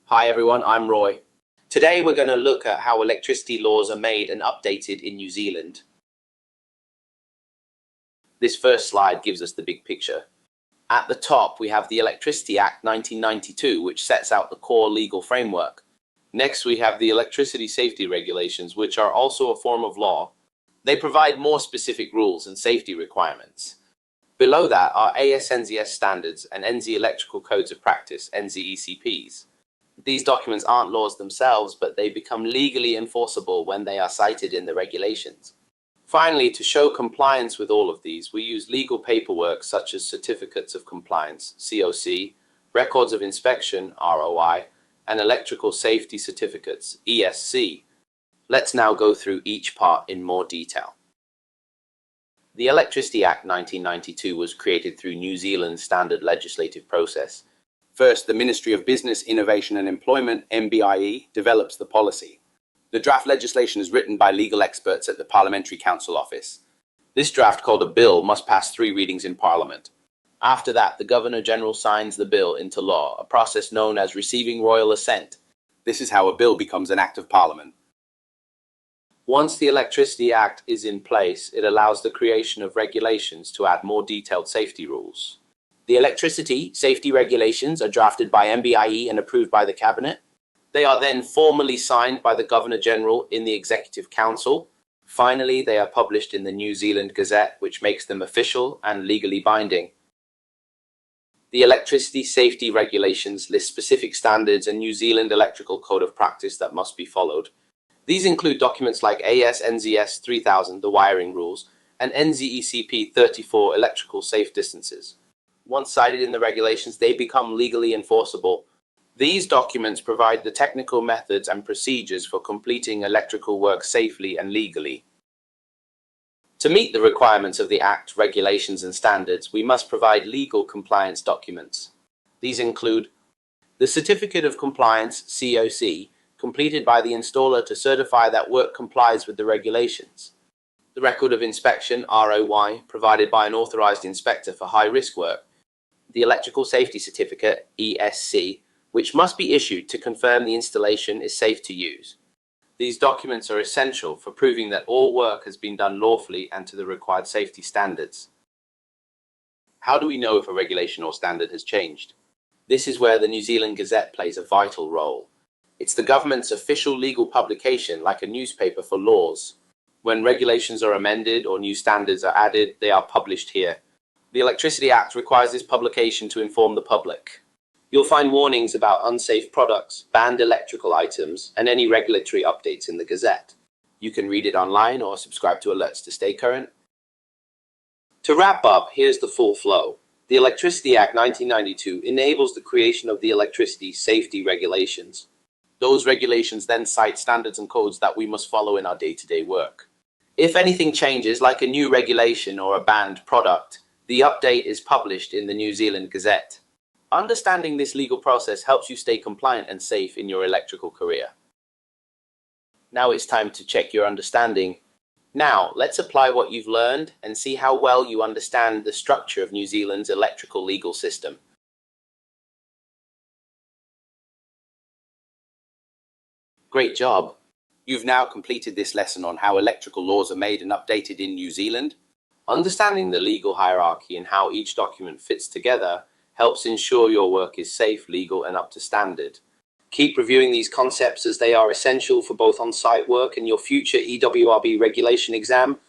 Hi everyone, I'm Roy. Today we're going to look at how electricity laws are made and updated in New Zealand. This first slide gives us the big picture. At the top we have the Electricity Act 1992, which sets out the core legal framework. Next we have the Electricity Safety Regulations, which are also a form of law. They provide more specific rules and safety requirements. Below that are AS/NZS standards and NZ Electrical Codes of Practice, NZECPs. These documents aren't laws themselves, but they become legally enforceable when they are cited in the regulations. Finally, to show compliance with all of these, we use legal paperwork such as certificates of compliance, COC, records of inspection, ROI, and electrical safety certificates, ESC. Let's now go through each part in more detail. The Electricity Act 1992 was created through New Zealand's standard legislative process. First, the Ministry of Business, Innovation and Employment, MBIE, develops the policy. The draft legislation is written by legal experts at the Parliamentary Council Office. This draft, called a bill, must pass 3 readings in Parliament. After that, the Governor-General signs the bill into law, a process known as receiving royal assent. This is how a bill becomes an Act of Parliament. Once the Electricity Act is in place, it allows the creation of regulations to add more detailed safety rules. The electricity safety regulations are drafted by MBIE and approved by the Cabinet. They are then formally signed by the Governor-General in the Executive Council. Finally, they are published in the New Zealand Gazette, which makes them official and legally binding. The electricity safety regulations list specific standards and New Zealand Electrical Code of Practice that must be followed. These include documents like AS/NZS 3000, the wiring rules, and NZECP 34, electrical safe distances. Once cited in the regulations, they become legally enforceable. These documents provide the technical methods and procedures for completing electrical work safely and legally. To meet the requirements of the Act, regulations and standards, we must provide legal compliance documents. These include the Certificate of Compliance, COC, completed by the installer to certify that work complies with the regulations. The Record of Inspection, ROI, provided by an authorized inspector for high-risk work. The Electrical Safety Certificate, ESC, which must be issued to confirm the installation is safe to use. These documents are essential for proving that all work has been done lawfully and to the required safety standards. How do we know if a regulation or standard has changed? This is where the New Zealand Gazette plays a vital role. It's the government's official legal publication, like a newspaper for laws. When regulations are amended or new standards are added, they are published here. The Electricity Act requires this publication to inform the public. You'll find warnings about unsafe products, banned electrical items, and any regulatory updates in the Gazette. You can read it online or subscribe to alerts to stay current. To wrap up, here's the full flow. The Electricity Act 1992 enables the creation of the electricity safety regulations. Those regulations then cite standards and codes that we must follow in our day-to-day work. If anything changes, like a new regulation or a banned product, the update is published in the New Zealand Gazette. Understanding this legal process helps you stay compliant and safe in your electrical career. Now it's time to check your understanding. Now, let's apply what you've learned and see how well you understand the structure of New Zealand's electrical legal system. Great job! You've now completed this lesson on how electrical laws are made and updated in New Zealand. Understanding the legal hierarchy and how each document fits together helps ensure your work is safe, legal, and up to standard. Keep reviewing these concepts as they are essential for both on-site work and your future EWRB regulation exam.